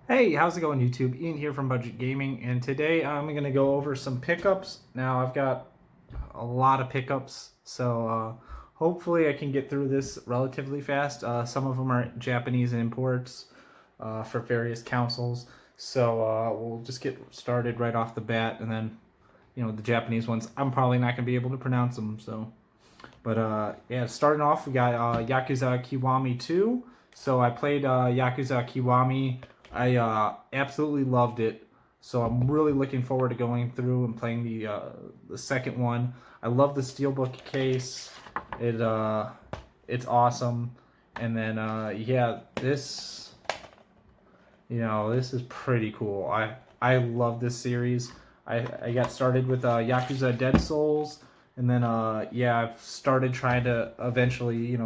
Hey, how's it going, YouTube? Ian here from Budget Gaming, and today I'm going to go over some pickups. Now, I've got a lot of pickups, so hopefully I can get through this relatively fast. Some of them are Japanese imports for various consoles, so we'll just get started right off the bat, and then, the Japanese ones, I'm probably not going to be able to pronounce them, so. But yeah, starting off, we got Yakuza Kiwami 2. So I played Yakuza Kiwami. I absolutely loved it. So I'm really looking forward to going through and playing the second one. I love the steelbook case. It's awesome. And then yeah, this is pretty cool. I love this series. I got started with Yakuza Dead Souls, and then yeah, I've started trying to eventually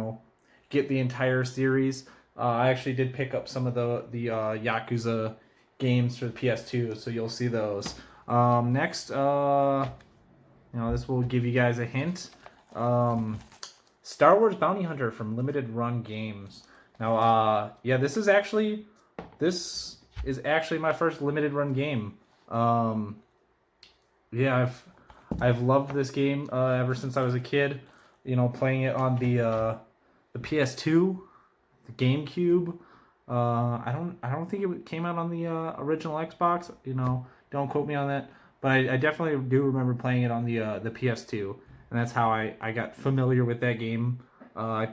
get the entire series. I actually did pick up some of the Yakuza games for the PS2, so you'll see those. Next, this will give you guys a hint. Star Wars Bounty Hunter from Limited Run Games. Now, yeah, this is actually my first limited run game. Yeah, I've loved this game ever since I was a kid. Playing it on the PS2, the GameCube. I don't think it came out on the original Xbox. Don't quote me on that. But I definitely do remember playing it on the PS2, and that's how I got familiar with that game. I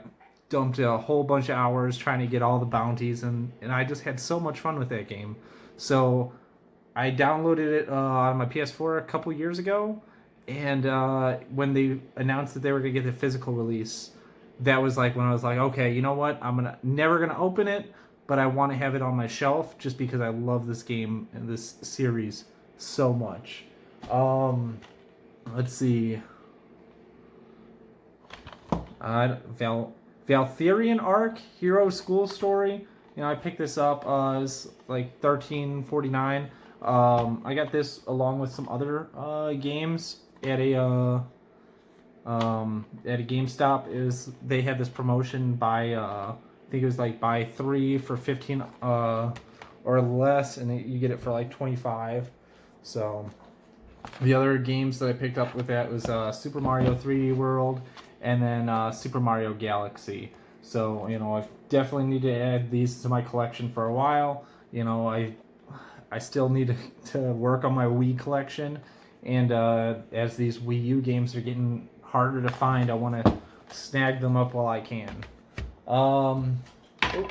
dumped a whole bunch of hours trying to get all the bounties, and I just had so much fun with that game. So I downloaded it on my PS4 a couple years ago, and when they announced that they were gonna get the physical release, that was like when I was like, okay, you know what? Never gonna open it, but I want to have it on my shelf just because I love this game and this series so much. Um, let's see. Valtherian Arc Hero School Story. I picked this up. It's like 13.49. I got this along with some other games at a GameStop. They had this promotion by I think it was like buy three for 15 or less, and you get it for like 25. So the other games that I picked up with that was Super Mario 3D World and then Super Mario Galaxy. So I definitely need to add these to my collection for a while. I still need to work on my Wii collection, and as these Wii U games are getting harder to find, I want to snag them up while I can. Um, oh,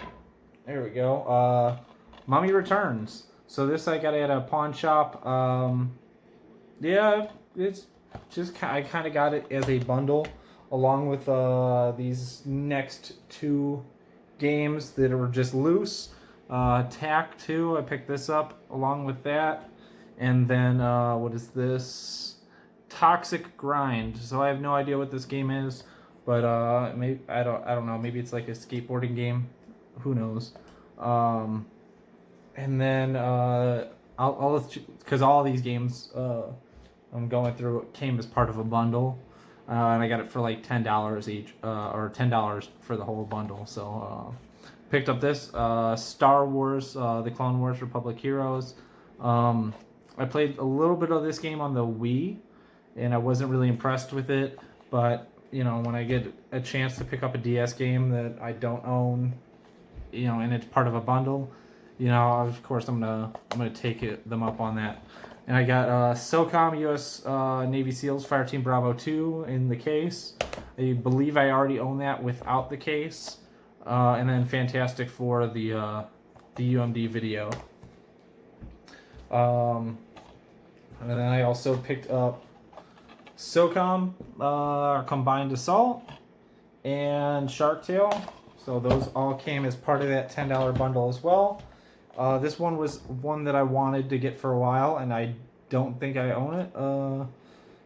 there we go. Mummy Returns. So this I got at a pawn shop. Yeah, it's just I kind of got it as a bundle along with these next two games that were just loose. Tack 2, I picked this up along with that. And then, what is this? Toxic Grind. So I have no idea what this game is, but maybe I don't know. Maybe it's like a skateboarding game. Who knows? And then I'll because all these games I'm going through came as part of a bundle, and I got it for like $10 each, or $10 for the whole bundle. So picked up this Star Wars, the Clone Wars Republic Heroes. I played a little bit of this game on the Wii, and I wasn't really impressed with it. But when I get a chance to pick up a DS game that I don't own, and it's part of a bundle, of course I'm gonna take them up on that. And I got SOCOM U.S. Navy SEALs Fireteam Bravo 2 in the case. I believe I already own that without the case. And then Fantastic Four, the UMD video. And then I also picked up SOCOM Combined Assault and Shark Tale. So those all came as part of that $10 bundle as well. This one was one that I wanted to get for a while, and I don't think I own it.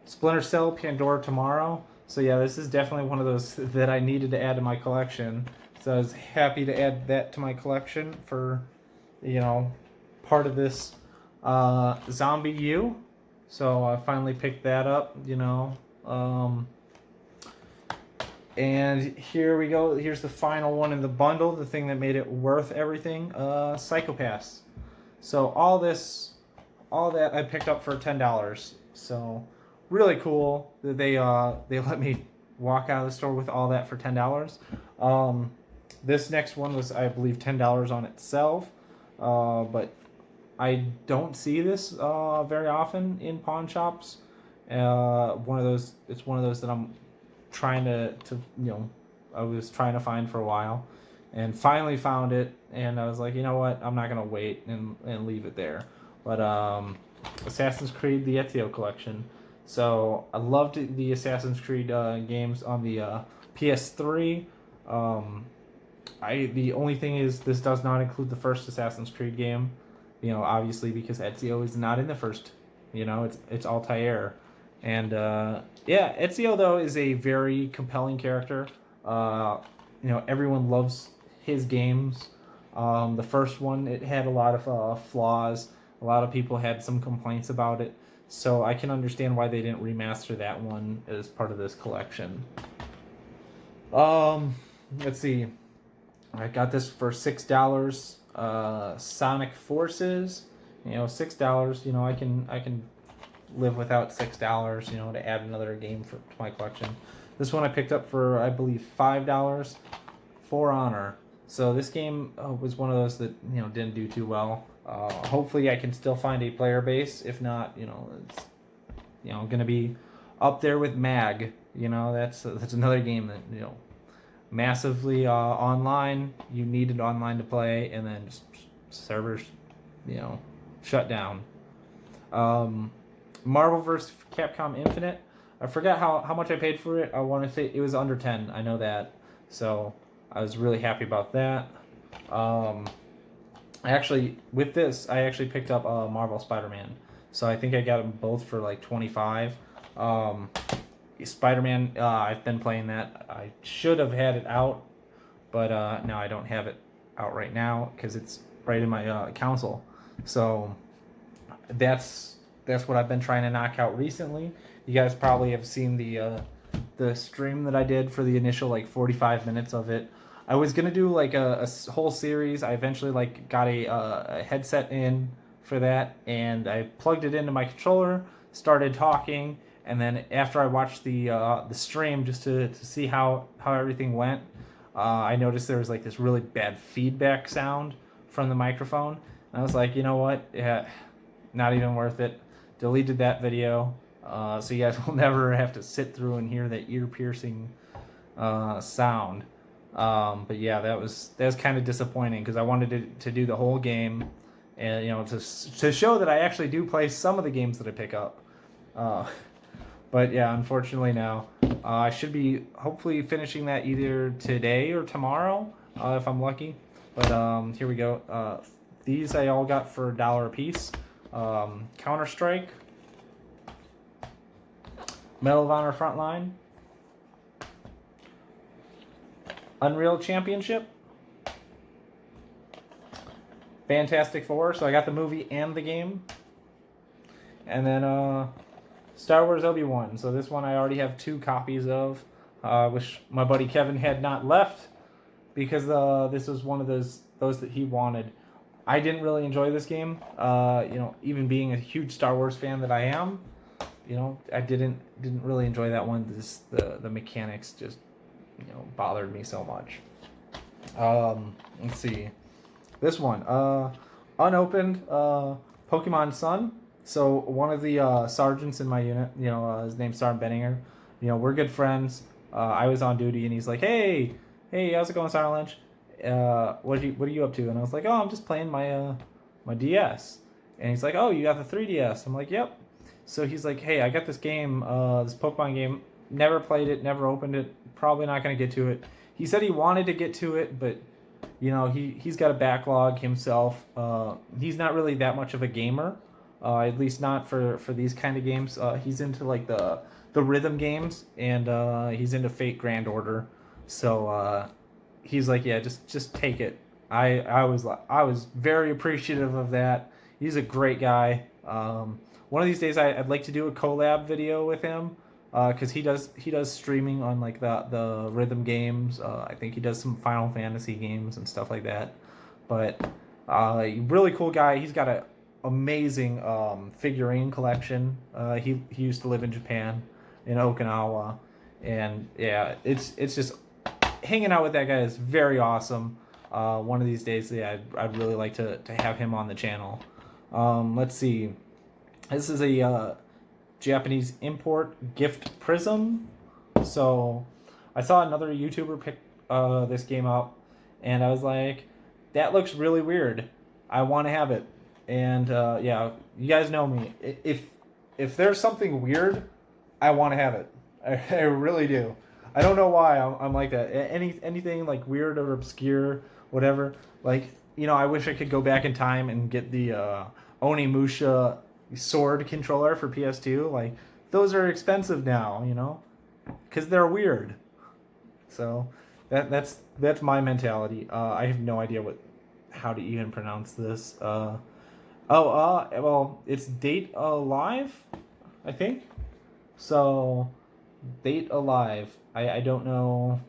Splinter Cell Pandora Tomorrow. So yeah, this is definitely one of those that I needed to add to my collection. So I was happy to add that to my collection for, part of this Zombie U. So I finally picked that up, and here we go. Here's the final one in the bundle, the thing that made it worth everything. Psychopaths. So all that I picked up for $10. So really cool that they let me walk out of the store with all that for $10. This next one was, I believe, $10 on itself, but I don't see this very often in pawn shops. It's one of those that I'm trying to I was trying to find for a while, and finally found it. And I was like, you know what, I'm not gonna wait and leave it there. But Assassin's Creed: The Ezio Collection. So I loved the Assassin's Creed games on the PS3. The only thing is, this does not include the first Assassin's Creed game. Obviously, because Ezio is not in the first. It's Altair. And Etzio, though, is a very compelling character. Everyone loves his games. The first one, it had a lot of flaws. A lot of people had some complaints about it. So I can understand why they didn't remaster that one as part of this collection. Let's see. I got this for $6. Sonic Forces. $6. I can live without $6. To add another game to my collection. This one I picked up for, I believe, $5. For Honor. So this game was one of those that didn't do too well. Hopefully I can still find a player base. If not, it's gonna be up there with Mag. That's another game that massively online. You needed online to play, and then just servers shut down. Marvel vs. Capcom Infinite. I forgot how much I paid for it. I want to say it was under 10. I know that. So I was really happy about that. With this, I actually picked up Marvel Spider-Man. So I think I got them both for like $25. Spider-Man, I've been playing that. I should have had it out, but no, I don't have it out right now because it's right in my console. So that's what I've been trying to knock out recently. You guys probably have seen the stream that I did for the initial 45 minutes of it. I was gonna do a whole series. I eventually got a headset in for that, and I plugged it into my controller, started talking, and then after I watched the stream just to see how everything went, I noticed there was this really bad feedback sound from the microphone. And I was like, you know what? Yeah, not even worth it. Deleted that video, so you guys will never have to sit through and hear that ear-piercing sound. But yeah, that was kind of disappointing because I wanted to do the whole game, and to show that I actually do play some of the games that I pick up. But yeah, unfortunately now, I should be hopefully finishing that either today or tomorrow, if I'm lucky. But here we go. These I all got for $1 a piece. Counter-Strike, Medal of Honor Frontline, Unreal Championship, Fantastic Four. So I got the movie and the game. And then Star Wars Obi-Wan. So this one I already have 2 copies of. Wish my buddy Kevin had not left, because this was one of those that he wanted. I didn't really enjoy this game. Even being a huge Star Wars fan that I am, I didn't really enjoy that one. The mechanics just bothered me so much. Let's see. This one, unopened, Pokémon Sun. So one of the sergeants in my unit, his name's Sergeant Benninger. We're good friends. I was on duty, and he's like, hey, how's it going, Sergeant Lynch? What are you up to? And I was like, oh, I'm just playing my DS. And he's like, oh, you got the 3DS? I'm like, yep. So he's like, hey, I got this game, this Pokemon game. Never played it, never opened it. Probably not going to get to it. He said he wanted to get to it, but he's got a backlog himself. He's not really that much of a gamer, at least not for these kind of games. He's into the rhythm games, and he's into Fate Grand Order. So he's like, yeah, just take it. I was very appreciative of that. He's a great guy. One of these days I'd like to do a collab video with him, because he does streaming on the rhythm games. I think he does some Final Fantasy games and stuff like that. But Really cool guy. He's got a amazing figurine collection. He used to live in Japan, in Okinawa, and yeah, it's just hanging out with that guy is very awesome. One of these days, yeah, I'd really like to have him on the channel. Let's see. This is a Japanese import gift Prism. So I saw another YouTuber pick this game up, and I was like, that looks really weird. I want to have it. And yeah, you guys know me. If there's something weird, I want to have it. I really do. I don't know why I'm like that. Anything like weird or obscure, whatever. Like, I wish I could go back in time and get the Onimusha sword controller for PS2. Like, those are expensive now, because they're weird. So that's my mentality. I have no idea how to even pronounce this. Well, it's Date Alive, I think. So, Date Alive. I don't know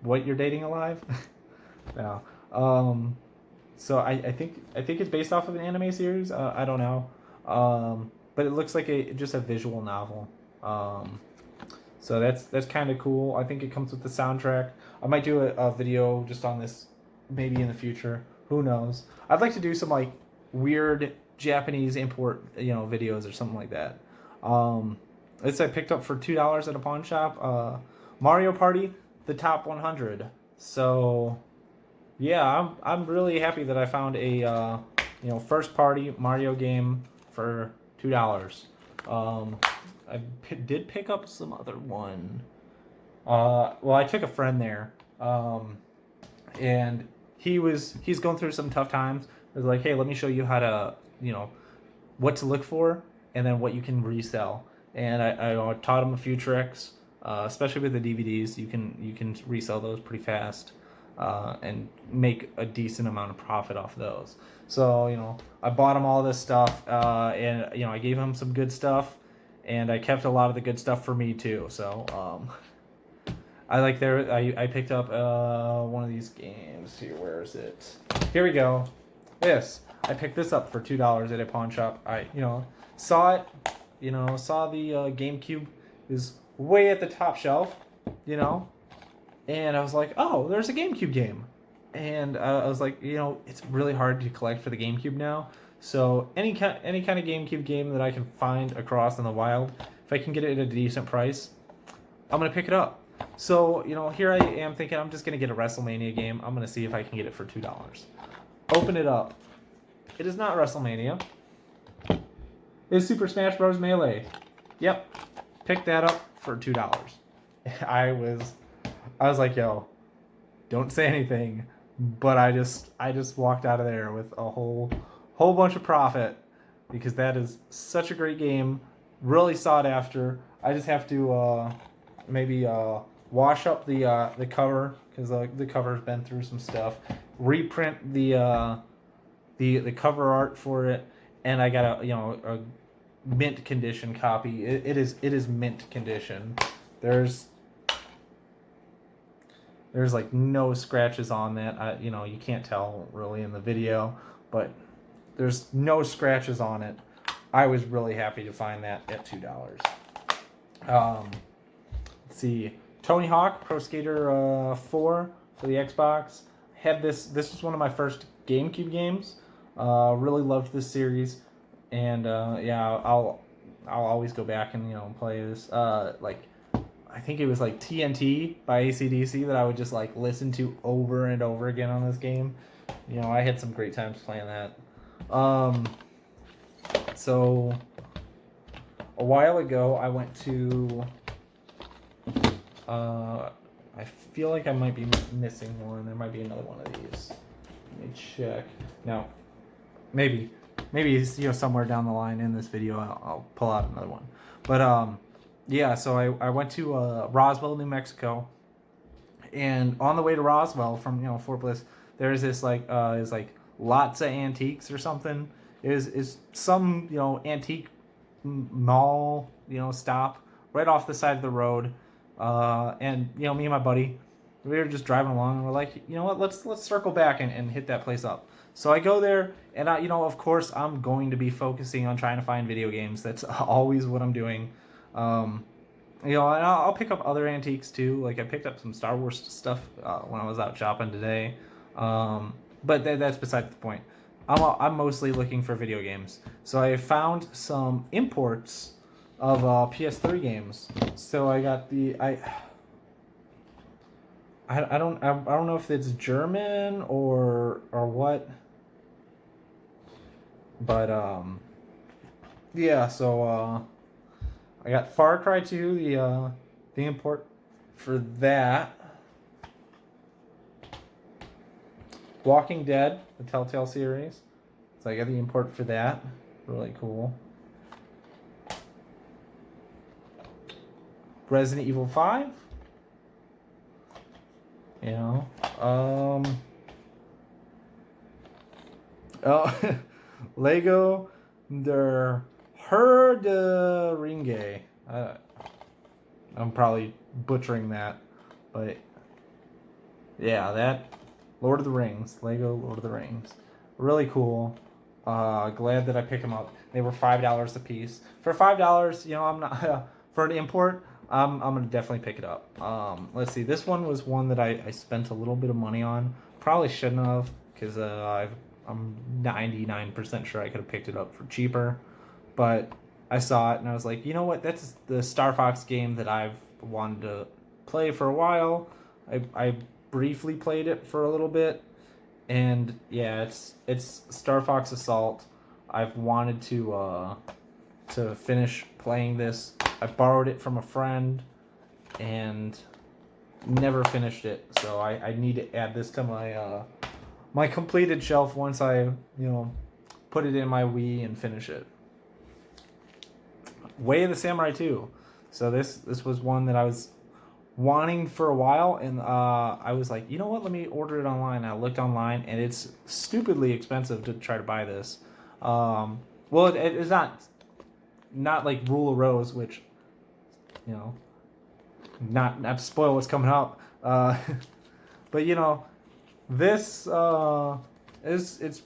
what you're dating alive. No. So I think it's based off of an anime series. I don't know. But it looks like just a visual novel. So that's kind of cool. I think it comes with the soundtrack. I might do a video just on this maybe in the future. Who knows? I'd like to do some like weird Japanese import, videos or something like that. This I picked up for $2 at a pawn shop. Mario Party, the top 100. So yeah, I'm really happy that I found a first party Mario game for $2. I did pick up some other one. Well, I took a friend there, and he's going through some tough times. I was like, hey, let me show you how to, what to look for, and then what you can resell. And I taught him a few tricks, especially with the DVDs. You can resell those pretty fast, and make a decent amount of profit off those. So I bought him all this stuff, and I gave him some good stuff, and I kept a lot of the good stuff for me too. So I picked up one of these games here. Where is it? Here we go. This I picked this up for $2 at a pawn shop. I saw it. Saw the GameCube is way at the top shelf. And I was like, oh, there's a GameCube game. And I was like, it's really hard to collect for the GameCube now. So any kind of GameCube game that I can find across in the wild, if I can get it at a decent price, I'm gonna pick it up. So here I am thinking I'm just gonna get a WrestleMania game. I'm gonna see if I can get it for $2. Open it up. It is not WrestleMania. It's Super Smash Bros. Melee. Yep, pick that up for $2. I was like, yo, don't say anything. But I just walked out of there with a whole bunch of profit, because that is such a great game, really sought after. I just have to maybe wash up the cover, because the cover's been through some stuff. Reprint the cover art for it, and I got a mint condition copy. It is mint condition. There's like no scratches on that. You can't tell really in the video, but there's no scratches on it. I was really happy to find that at $2. Let's see, Tony Hawk Pro Skater 4 for the Xbox. Had this was one of my first GameCube games. Really loved this series, and yeah, I'll always go back and play this. I think it was like TNT by AC/DC that I would just like listen to over and over again on this game. I had some great times playing that. So a while ago I went to I feel like I might be missing one. There might be another one of these. Let me check. No, maybe somewhere down the line in this video I'll pull out another one. But yeah, so I went to Roswell, New Mexico, and on the way to Roswell from Fort Bliss, there's this is lots of antiques or something. Is some antique mall stop right off the side of the road, and me and my buddy, We were just driving along, and we're like, you know what? Let's circle back and hit that place up. So I go there, and of course, I'm going to be focusing on trying to find video games. That's always what I'm doing. And I'll pick up other antiques too. Like I picked up some Star Wars stuff when I was out shopping today. But that's beside the point. I'm mostly looking for video games. So I found some imports of PS3 games. So I got I don't know if it's German or what. But yeah, so I got Far Cry 2, the import for that. Walking Dead, the Telltale series. So I got the import for that. Really cool. Resident Evil 5. Oh, Lego Der Herr der Ringe. I'm probably butchering that, but yeah, that Lord of the Rings, Lego Lord of the Rings, really cool. Glad that I picked them up. They were $5 a piece. For $5, I'm not for an import. I'm gonna definitely pick it up. Let's see. This one was one that I spent a little bit of money on. Probably shouldn't have, because I'm 99% sure I could have picked it up for cheaper, but I saw it and I was like, you know what? That's the Star Fox game that I've wanted to play for a while. I briefly played it for a little bit, and yeah, it's Star Fox Assault. I've wanted to finish playing this. I borrowed it from a friend and never finished it, so I need to add this to my completed shelf once I put it in my Wii and finish it. Way of the Samurai 2. So this was one that I was wanting for a while, and I was like, you know what? Let me order it online. I looked online, and it's stupidly expensive to try to buy this. Well, it's not like Rule of Rose, which not to spoil what's coming up. But this it's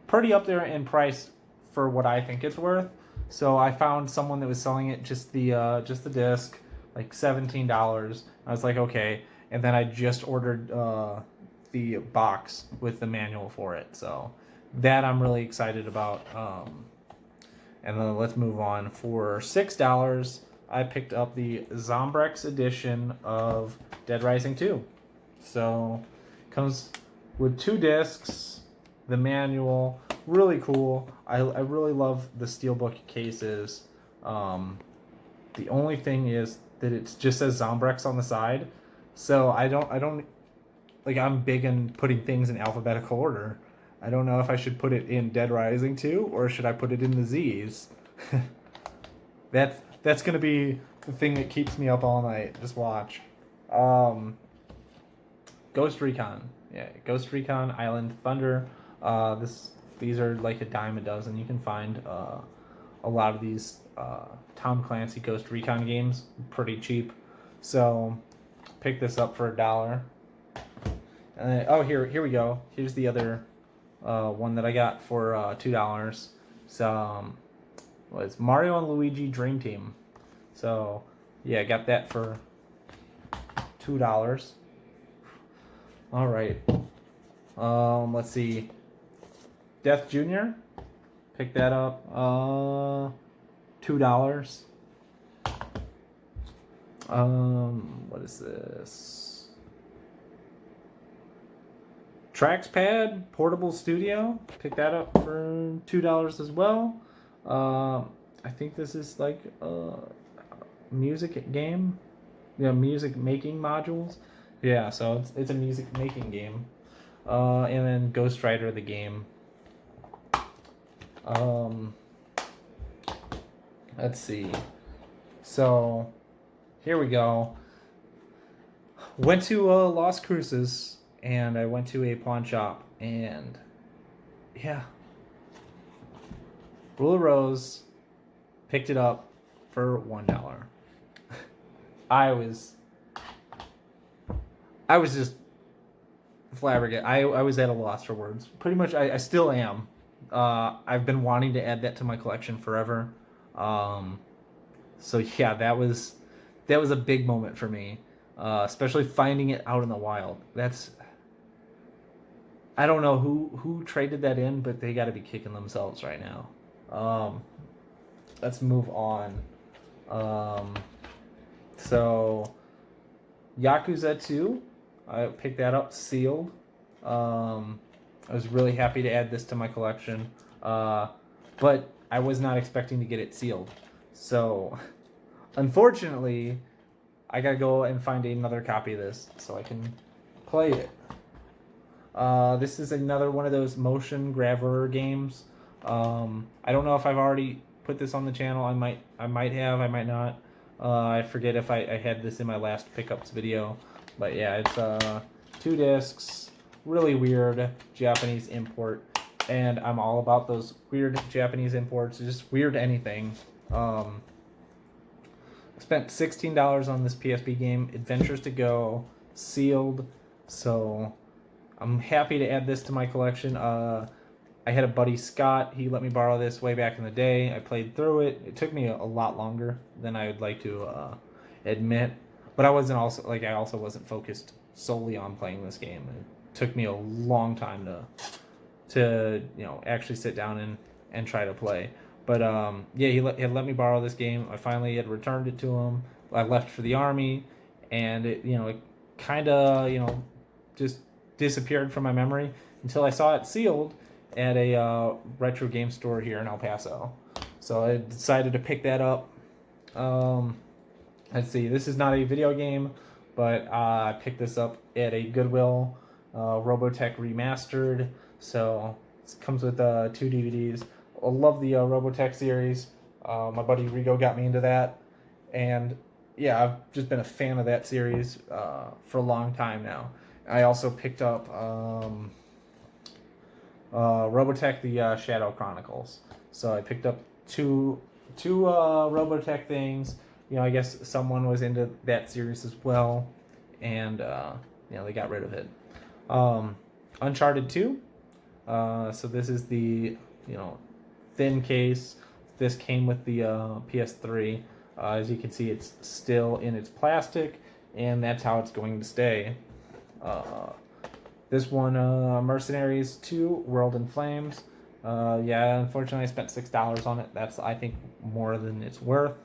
pretty up there in price for what I think it's worth. So I found someone that was selling it just the disc, like $17. I was like, okay, and then I just ordered the box with the manual for it. So that I'm really excited about. And then let's move on. For $6, I picked up the Zombrex edition of Dead Rising 2. So comes with 2 discs, the manual. Really cool. I really love the steelbook cases. The only thing is that it just says Zombrex on the side, so I don't like. I'm big in putting things in alphabetical order. I don't know if I should put it in Dead Rising 2 or should I put it in the Z's. That's gonna be the thing that keeps me up all night. Just watch. Ghost Recon. Yeah, Ghost Recon Island Thunder. These are like a dime a dozen. You can find a lot of these Tom Clancy Ghost Recon games pretty cheap. So pick this up for $1. Oh, here we go. Here's the other one that I got for $2. So it's Mario and Luigi Dream Team. So yeah, I got that for $2. All right. Let's see. Death Jr. Pick that up. $2. What is this? Trackpad Portable Studio. Pick that up for $2 as well. I think this is like a music game. Yeah, music making modules. Yeah, so it's a music making game. And then Ghost Rider the game. Let's see. So here we go. Went to Las Cruces and I went to a pawn shop, and yeah, Rule of Rose, picked it up for $1. I was I was just flabbergasted. I was at a loss for words. Pretty much, I still am. I've been wanting to add that to my collection forever. So yeah, that was a big moment for me, especially finding it out in the wild. I don't know who traded that in, but they got to be kicking themselves right now. Let's move on. So Yakuza 2, I picked that up sealed. I was really happy to add this to my collection, but I was not expecting to get it sealed. So, unfortunately, I gotta go and find another copy of this so I can play it. This is another one of those motion grabber games. I don't know if I've already put this on the channel. I might have, I might not. I forget if I had this in my last pickups video. But yeah, it's 2 discs, really weird Japanese import. And I'm all about those weird Japanese imports, just weird anything. I spent $16 on this PSP game, Adventures to Go, sealed. So I'm happy to add this to my collection. I had a buddy, Scott. He let me borrow this way back in the day. I played through it. It took me a lot longer than I would like to admit. But I also wasn't focused solely on playing this game. It took me a long time to actually sit down and try to play. But yeah, he let me borrow this game. I finally had returned it to him. I left for the army, and it kind of just disappeared from my memory until I saw it sealed at a retro game store here in El Paso. So I decided to pick that up. Let's see, this is not a video game, but I picked this up at a Goodwill, Robotech Remastered. So it comes with 2 DVDs. I love the Robotech series. My buddy Rigo got me into that, and yeah, I've just been a fan of that series for a long time now. I also picked up Robotech the Shadow Chronicles. So I picked up two Robotech things. I guess someone was into that series as well, and they got rid of it. Uncharted 2. So this is the thin case. This came with the PS3. As you can see, it's still in its plastic, and that's how it's going to stay. This one, Mercenaries 2, World in Flames. Yeah, unfortunately I spent $6 on it. That's, I think, more than it's worth.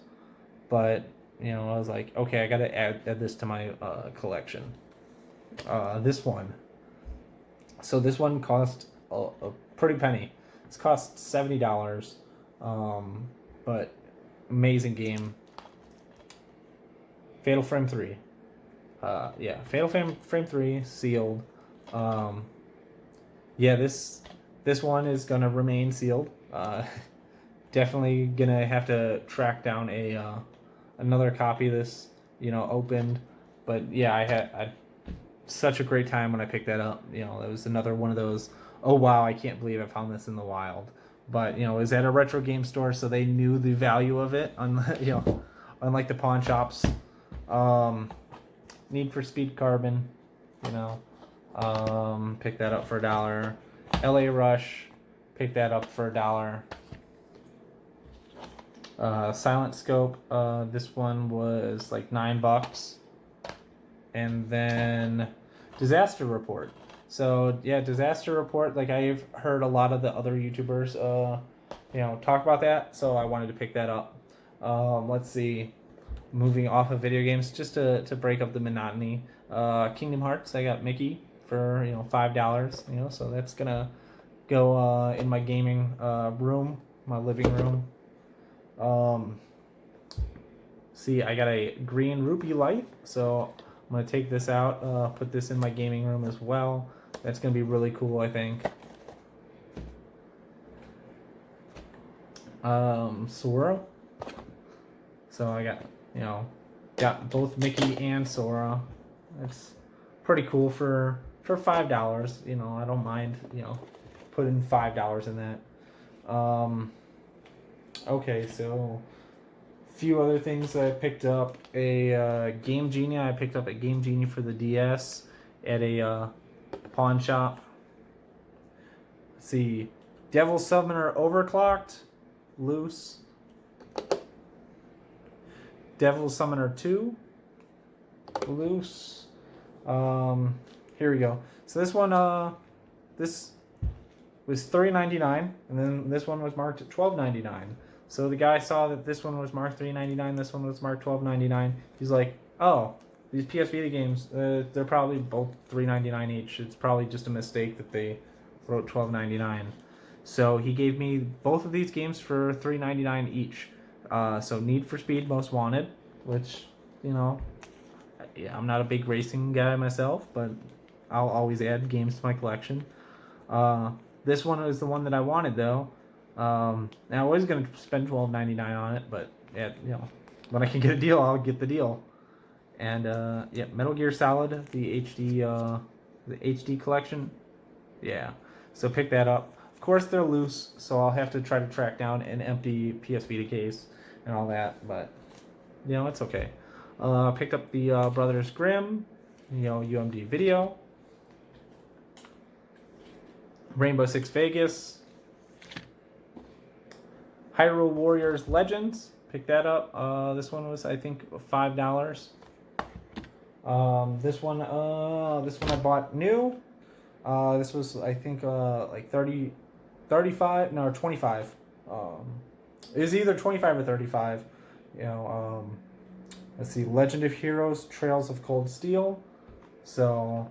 But, I was like, okay, I gotta add this to my collection. This one. So this one cost a pretty penny. It's cost $70. But amazing game. Fatal Frame 3. Yeah, Fatal Frame 3, sealed. Yeah, this one is gonna remain sealed. Definitely gonna have to track down another copy of this, opened. But yeah, I had such a great time when I picked that up. It was another one of those, oh wow, I can't believe I found this in the wild. But it was at a retro game store, so they knew the value of it. Unlike the pawn shops. Need for Speed Carbon, pick that up for $1. LA Rush, pick that up for $1. Silent Scope, this one was like $9. And then Disaster Report. So yeah, Disaster Report, like I've heard a lot of the other YouTubers talk about that, so I wanted to pick that up. Let's see, moving off of video games, just to break up the monotony. Kingdom Hearts, I got Mickey for $5, so that's gonna go in my gaming room, my living room. See, I got a green rupee light, so I'm gonna take this out, put this in my gaming room as well. That's gonna be really cool, I think. Sora. So I got both Mickey and Sora. That's pretty cool for $5. I don't mind putting $5 in that. Okay, so a few other things that I picked up. A Game Genie. I picked up a Game Genie for the DS. at a pawn shop. Let's see, Devil Summoner Overclocked, loose. Devil Summoner 2, loose. Here we go. So this one, this was $3.99, and then this one was marked at $12.99. So the guy saw that this one was marked $3.99, this one was marked $12.99. He's like, oh, these PS Vita games, they're probably both $3.99 each. It's probably just a mistake that they wrote $12.99. So he gave me both of these games for $3.99 each. So Need for Speed Most Wanted, which, you know, yeah, I'm not a big racing guy myself, but I'll always add games to my collection. This one was the one that I wanted, though. And I was going to spend $12.99 on it, but yeah, you know, when I can get a deal, I'll get the deal. And yeah, Metal Gear Solid, the HD collection. Yeah, so pick that up. Of course, they're loose, so I'll have to try to track down an empty PS Vita case and all that, but you know, it's okay. Picked up the Brothers Grimm, you know, UMD video. Rainbow Six Vegas. Hyrule Warriors Legends. Picked that up. This one was, I think, $5. This one I bought new. This was, I think, like 35, no, 25. It was either 25 or 35. You know, let's see, Legend of Heroes, Trails of Cold Steel. So,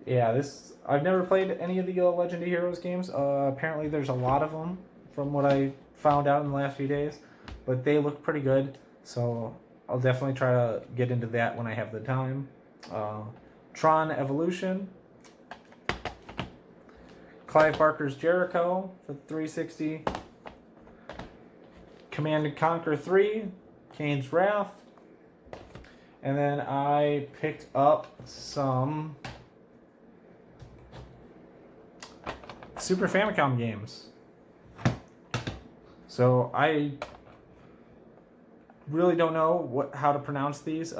yeah, this, I've never played any of the Legend of Heroes games. Apparently there's a lot of them from what I found out in the last few days, but they look pretty good. So I'll definitely try to get into that when I have the time. Tron Evolution. Clive Barker's Jericho for 360. Command & Conquer 3. Kane's Wrath. And then I picked up some Super Famicom games. So I really don't know how to pronounce these. This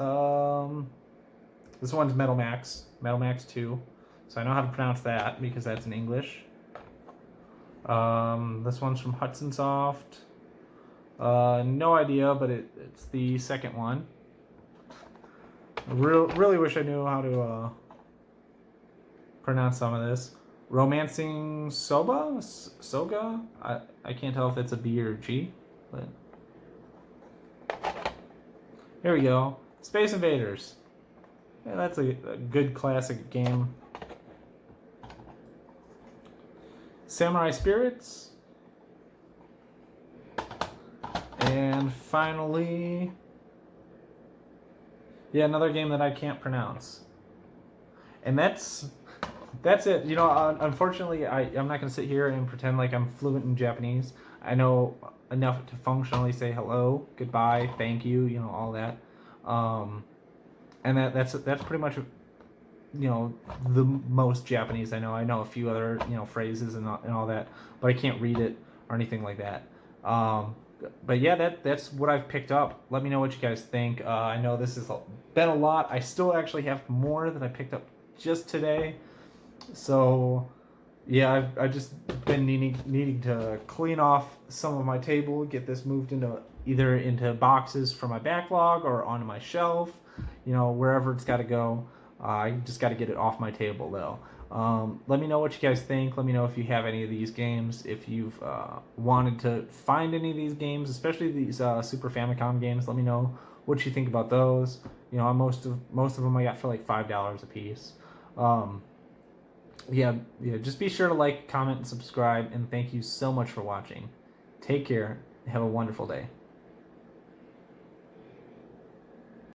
one's Metal Max 2. So I know how to pronounce that because that's in English. This one's from Hudson Soft. No idea, but it's the second one. I really wish I knew how to pronounce some of this. Romancing Soga? I can't tell if it's a B or a G, but here we go. Space Invaders. Yeah, that's a good classic game. Samurai Spirits. And finally, yeah, another game that I can't pronounce. And that's it. You know, unfortunately, I'm not going to sit here and pretend like I'm fluent in Japanese. I know enough to functionally say hello, goodbye, thank you, you know, all that. And that's pretty much, you know, the most Japanese I know. I know a few other, you know, phrases and all that, but I can't read it or anything like that. But yeah, that's what I've picked up. Let me know what you guys think. I know this has been a lot. I still actually have more that I picked up just today. So yeah, I've just been needing to clean off some of my table, get this moved either into boxes for my backlog or onto my shelf, you know, wherever it's got to go. I just got to get it off my table though. Let me know what you guys think. Let me know if you have any of these games, if you've wanted to find any of these games, especially these Super Famicom games. Let me know what you think about those. You know, most of them I got for like $5 a piece. Yeah, just be sure to like, comment, and subscribe, and thank you so much for watching. Take care, and have a wonderful day.